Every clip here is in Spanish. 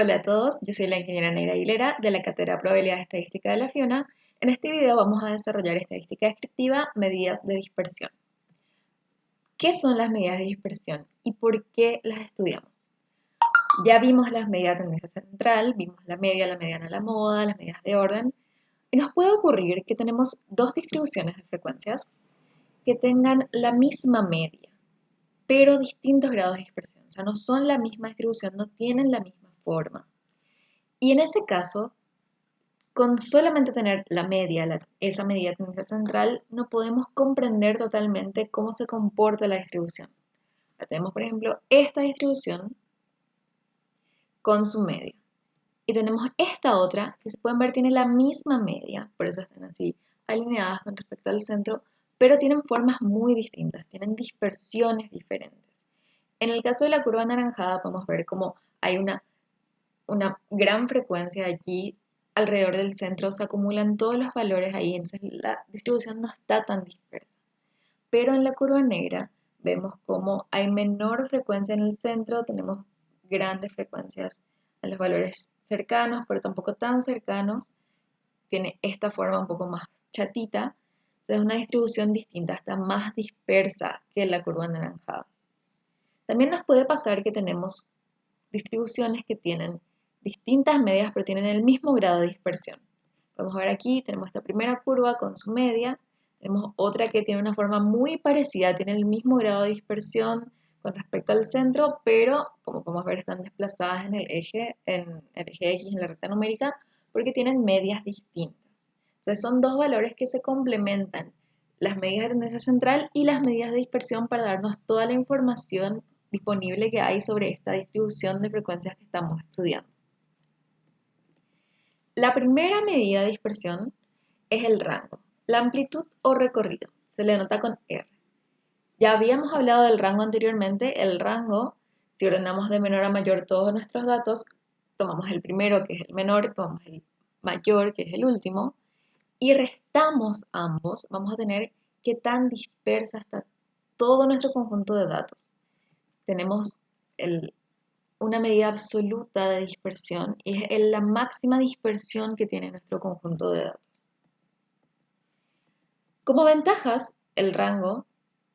Hola a todos, yo soy la ingeniera Neira Aguilera de la Cátedra de Probabilidad Estadística de la FIUNA. En este video vamos a desarrollar estadística descriptiva, medidas de dispersión. ¿Qué son las medidas de dispersión y por qué las estudiamos? Ya vimos las medidas de tendencia central, vimos la media, la mediana, la moda, las medidas de orden. Y nos puede ocurrir que tenemos dos distribuciones de frecuencias que tengan la misma media, pero distintos grados de dispersión. O sea, no son la misma distribución, no tienen la misma forma. Y en ese caso, con solamente tener la media, esa medida de tendencia central, no podemos comprender totalmente cómo se comporta la distribución. Tenemos, por ejemplo, esta distribución con su media. Y tenemos esta otra, que se pueden ver tiene la misma media, por eso están así alineadas con respecto al centro, pero tienen formas muy distintas, tienen dispersiones diferentes. En el caso de la curva anaranjada podemos ver cómo hay una gran frecuencia allí alrededor del centro, se acumulan todos los valores ahí, entonces la distribución no está tan dispersa. Pero en la curva negra vemos cómo hay menor frecuencia en el centro, tenemos grandes frecuencias en los valores cercanos, pero tampoco tan cercanos, tiene esta forma un poco más chatita, es una distribución distinta, está más dispersa que la curva anaranjada. También nos puede pasar que tenemos distribuciones que tienen distintas medias pero tienen el mismo grado de dispersión. Podemos ver aquí, tenemos esta primera curva con su media, tenemos otra que tiene una forma muy parecida, tiene el mismo grado de dispersión con respecto al centro, pero como podemos ver están desplazadas en el eje X, en la recta numérica, porque tienen medias distintas. Entonces son dos valores que se complementan, las medidas de tendencia central y las medidas de dispersión para darnos toda la información disponible que hay sobre esta distribución de frecuencias que estamos estudiando. La primera medida de dispersión es el rango, la amplitud o recorrido, se le denota con R. Ya habíamos hablado del rango anteriormente, el rango, si ordenamos de menor a mayor todos nuestros datos, tomamos el primero que es el menor, tomamos el mayor que es el último, y restamos ambos, vamos a tener qué tan dispersa está todo nuestro conjunto de datos. Tenemos una medida absoluta de dispersión y es la máxima dispersión que tiene nuestro conjunto de datos. Como ventajas, el rango,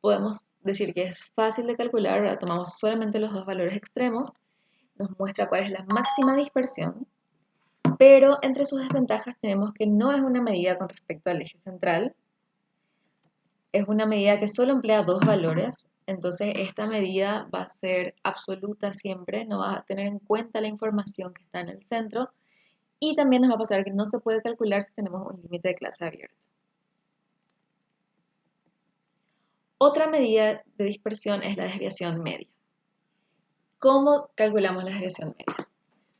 podemos decir que es fácil de calcular, ahora tomamos solamente los dos valores extremos, nos muestra cuál es la máxima dispersión, pero entre sus desventajas tenemos que no es una medida con respecto al eje central, es una medida que solo emplea dos valores, entonces esta medida va a ser absoluta siempre, no va a tener en cuenta la información que está en el centro y también nos va a pasar que no se puede calcular si tenemos un límite de clase abierto. Otra medida de dispersión es la desviación media. ¿Cómo calculamos la desviación media?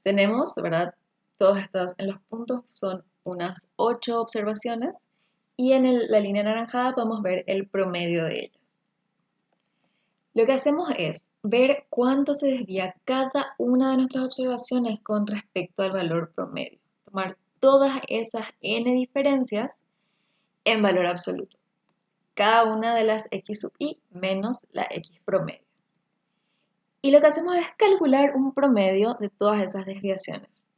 Tenemos, ¿verdad? Todos estos en los puntos son unas 8 observaciones y en la línea anaranjada podemos ver el promedio de ellas. Lo que hacemos es ver cuánto se desvía cada una de nuestras observaciones con respecto al valor promedio. Tomar todas esas n diferencias en valor absoluto. Cada una de las x sub i menos la x promedio. Y lo que hacemos es calcular un promedio de todas esas desviaciones.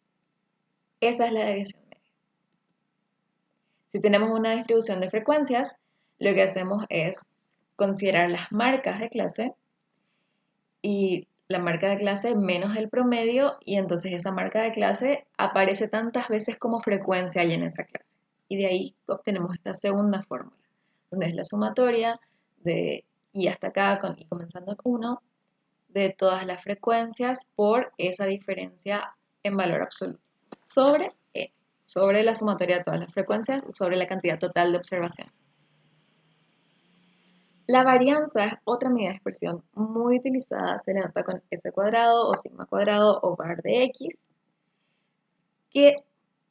Esa es la desviación media. Si tenemos una distribución de frecuencias, lo que hacemos es considerar las marcas de clase y la marca de clase menos el promedio y entonces esa marca de clase aparece tantas veces como frecuencia hay en esa clase. Y de ahí obtenemos esta segunda fórmula, donde es la sumatoria de y hasta acá y comenzando con 1 de todas las frecuencias por esa diferencia en valor absoluto sobre E, sobre la sumatoria de todas las frecuencias sobre la cantidad total de observaciones. La varianza es otra medida de dispersión muy utilizada, se le nota con S cuadrado o sigma cuadrado o bar de X, que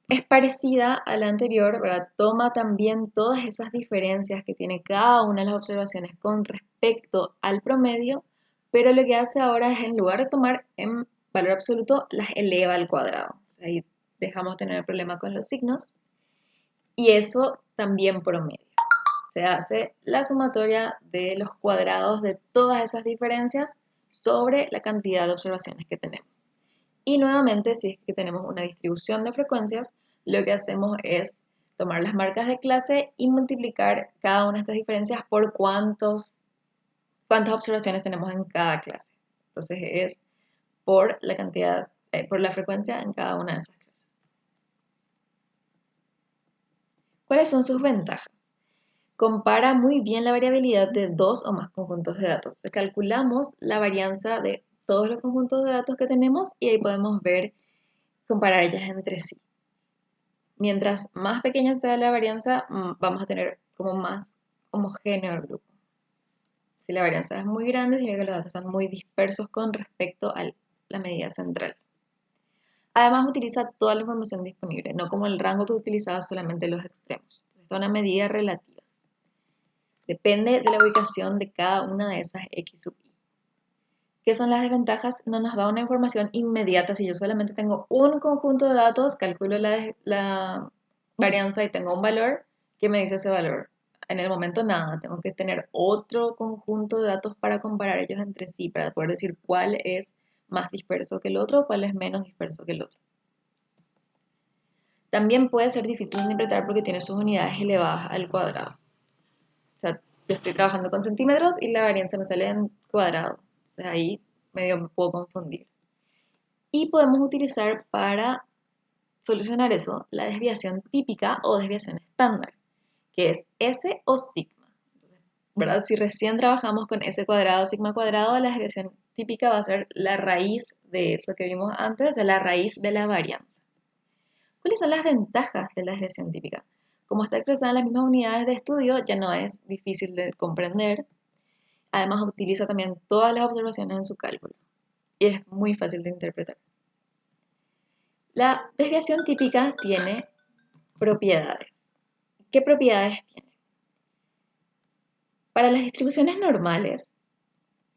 es parecida a la anterior, ¿verdad? Toma también todas esas diferencias que tiene cada una de las observaciones con respecto al promedio, pero lo que hace ahora es en lugar de tomar en valor absoluto, las eleva al cuadrado. O sea, ahí dejamos de tener el problema con los signos y eso también promedia. Se hace la sumatoria de los cuadrados de todas esas diferencias sobre la cantidad de observaciones que tenemos. Y nuevamente, si es que tenemos una distribución de frecuencias, lo que hacemos es tomar las marcas de clase y multiplicar cada una de estas diferencias por cuántas observaciones tenemos en cada clase. Entonces es por la cantidad, por la frecuencia en cada una de esas clases. ¿Cuáles son sus ventajas? Compara muy bien la variabilidad de dos o más conjuntos de datos. Calculamos la varianza de todos los conjuntos de datos que tenemos y ahí podemos ver, comparar ellas entre sí. Mientras más pequeña sea la varianza, vamos a tener como más homogéneo el grupo. Si la varianza es muy grande, significa que los datos están muy dispersos con respecto a la medida central. Además, utiliza toda la información disponible, no como el rango que utilizaba solamente los extremos. Entonces, esta es una medida relativa. Depende de la ubicación de cada una de esas x sub i. ¿Qué son las desventajas? No nos da una información inmediata. Si yo solamente tengo un conjunto de datos, calculo la varianza y tengo un valor, ¿qué me dice ese valor? En el momento nada, tengo que tener otro conjunto de datos para comparar ellos entre sí, para poder decir cuál es más disperso que el otro, cuál es menos disperso que el otro. También puede ser difícil de interpretar porque tiene sus unidades elevadas al cuadrado. O sea, yo estoy trabajando con centímetros y la varianza me sale en cuadrado. O sea, ahí medio me puedo confundir. Y podemos utilizar para solucionar eso la desviación típica o desviación estándar, que es S o sigma. Entonces, ¿verdad? Si recién trabajamos con S cuadrado, sigma cuadrado, la desviación típica va a ser la raíz de eso que vimos antes, o sea, la raíz de la varianza. ¿Cuáles son las ventajas de la desviación típica? Como está expresada en las mismas unidades de estudio, ya no es difícil de comprender. Además, utiliza también todas las observaciones en su cálculo y es muy fácil de interpretar. La desviación típica tiene propiedades. ¿Qué propiedades tiene? Para las distribuciones normales,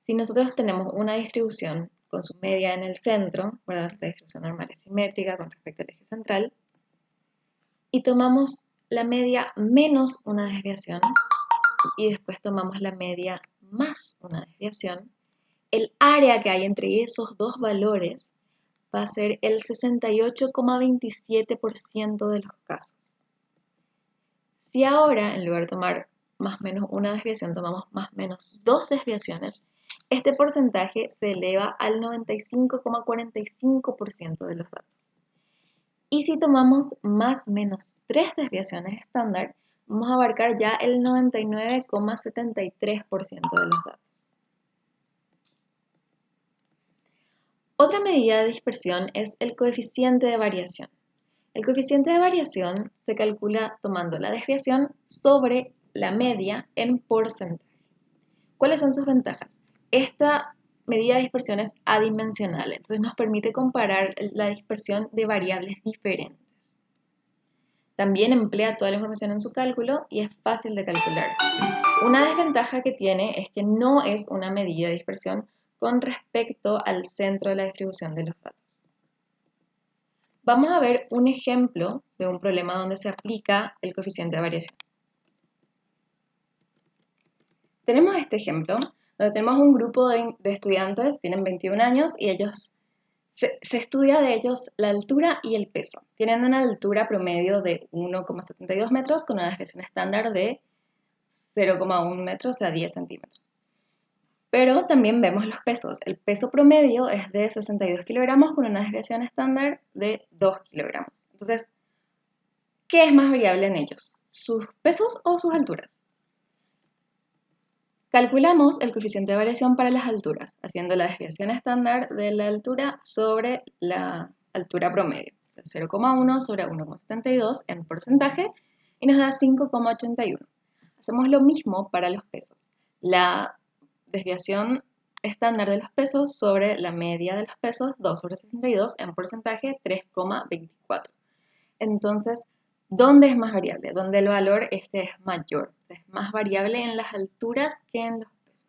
si nosotros tenemos una distribución con su media en el centro, ¿verdad? La distribución normal es simétrica con respecto al eje central, y tomamos la media menos una desviación, y después tomamos la media más una desviación, el área que hay entre esos dos valores va a ser el 68,27% de los casos. Si ahora, en lugar de tomar más o menos una desviación, tomamos más o menos dos desviaciones, este porcentaje se eleva al 95,45% de los datos. Y si tomamos más o menos tres desviaciones estándar, vamos a abarcar ya el 99,73% de los datos. Otra medida de dispersión es el coeficiente de variación. El coeficiente de variación se calcula tomando la desviación sobre la media en porcentaje. ¿Cuáles son sus ventajas? Esta medida de dispersión es adimensional, entonces nos permite comparar la dispersión de variables diferentes. También emplea toda la información en su cálculo y es fácil de calcular. Una desventaja que tiene es que no es una medida de dispersión con respecto al centro de la distribución de los datos. Vamos a ver un ejemplo de un problema donde se aplica el coeficiente de variación. Tenemos este ejemplo, donde tenemos un grupo de estudiantes, tienen 21 años y se estudia de ellos la altura y el peso. Tienen una altura promedio de 1,72 metros con una desviación estándar de 0,1 metros, o sea, 10 centímetros. Pero también vemos los pesos. El peso promedio es de 62 kilogramos con una desviación estándar de 2 kilogramos. Entonces, ¿qué es más variable en ellos? ¿Sus pesos o sus alturas? Calculamos el coeficiente de variación para las alturas, haciendo la desviación estándar de la altura sobre la altura promedio. 0,1 sobre 1,72 en porcentaje y nos da 5,81. Hacemos lo mismo para los pesos. La desviación estándar de los pesos sobre la media de los pesos, 2 sobre 62, en porcentaje 3,24. Entonces, ¿dónde es más variable? Donde el valor es mayor. Es más variable en las alturas que en los pesos.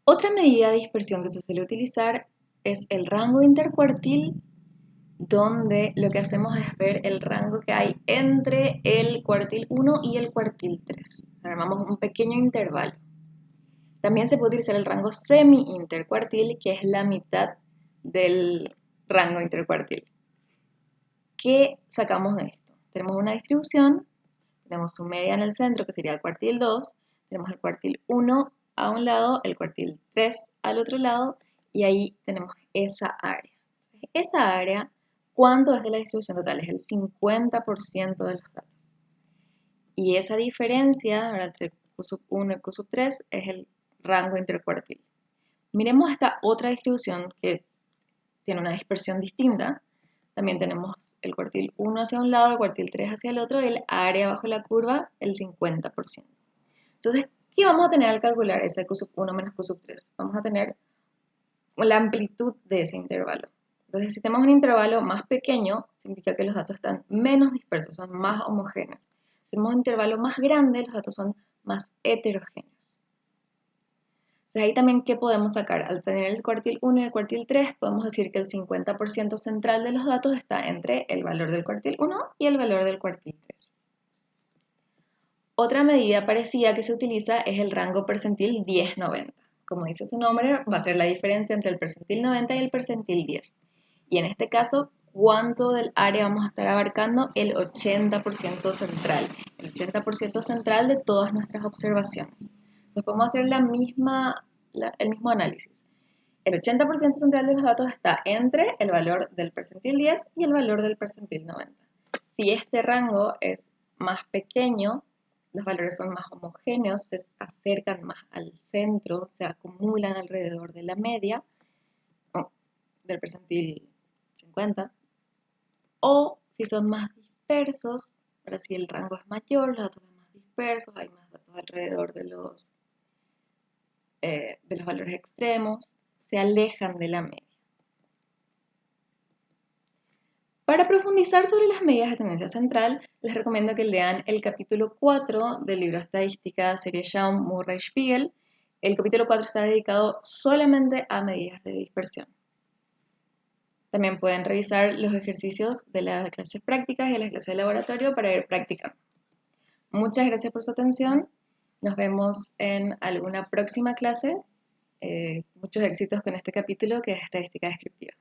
Otra medida de dispersión que se suele utilizar es el rango intercuartil, donde lo que hacemos es ver el rango que hay entre el cuartil 1 y el cuartil 3. Armamos un pequeño intervalo. También se puede utilizar el rango semi-intercuartil, que es la mitad del rango intercuartil. ¿Qué sacamos de esto? Tenemos una distribución, tenemos su media en el centro, que sería el cuartil 2, tenemos el cuartil 1 a un lado, el cuartil 3 al otro lado, y ahí tenemos esa área. Esa área, ¿cuánto es de la distribución total? Es el 50% de los datos. Y esa diferencia, ¿verdad?, entre Q sub 1 y Q sub 3 es el rango intercuartil. Miremos esta otra distribución que tiene una dispersión distinta. También tenemos el cuartil 1 hacia un lado, el cuartil 3 hacia el otro, y el área bajo la curva, el 50%. Entonces, ¿qué vamos a tener al calcular ese Q sub 1 menos Q sub 3? Vamos a tener la amplitud de ese intervalo. Entonces, si tenemos un intervalo más pequeño, significa que los datos están menos dispersos, son más homogéneos. Si tenemos un intervalo más grande, los datos son más heterogéneos. Entonces, ahí también, ¿qué podemos sacar? Al tener el cuartil 1 y el cuartil 3, podemos decir que el 50% central de los datos está entre el valor del cuartil 1 y el valor del cuartil 3. Otra medida parecida que se utiliza es el rango percentil 10-90. Como dice su nombre, va a ser la diferencia entre el percentil 90 y el percentil 10. Y en este caso, ¿cuánto del área vamos a estar abarcando? El 80% central. El 80% central de todas nuestras observaciones. Entonces podemos hacer el mismo análisis. El 80% central de los datos está entre el valor del percentil 10 y el valor del percentil 90. Si este rango es más pequeño, los valores son más homogéneos, se acercan más al centro, se acumulan alrededor de la media, del percentil 50, o si son más dispersos, ahora si el rango es mayor, los datos son más dispersos, hay más datos alrededor de los valores extremos, se alejan de la media. Para profundizar sobre las medidas de tendencia central, les recomiendo que lean el capítulo 4 del libro Estadística, serie Schaum, Murray, Spiegel. El capítulo 4 está dedicado solamente a medidas de dispersión. También pueden revisar los ejercicios de las clases prácticas y de las clases de laboratorio para ir practicando. Muchas gracias por su atención. Nos vemos en alguna próxima clase. Muchos éxitos con este capítulo que es Estadística Descriptiva.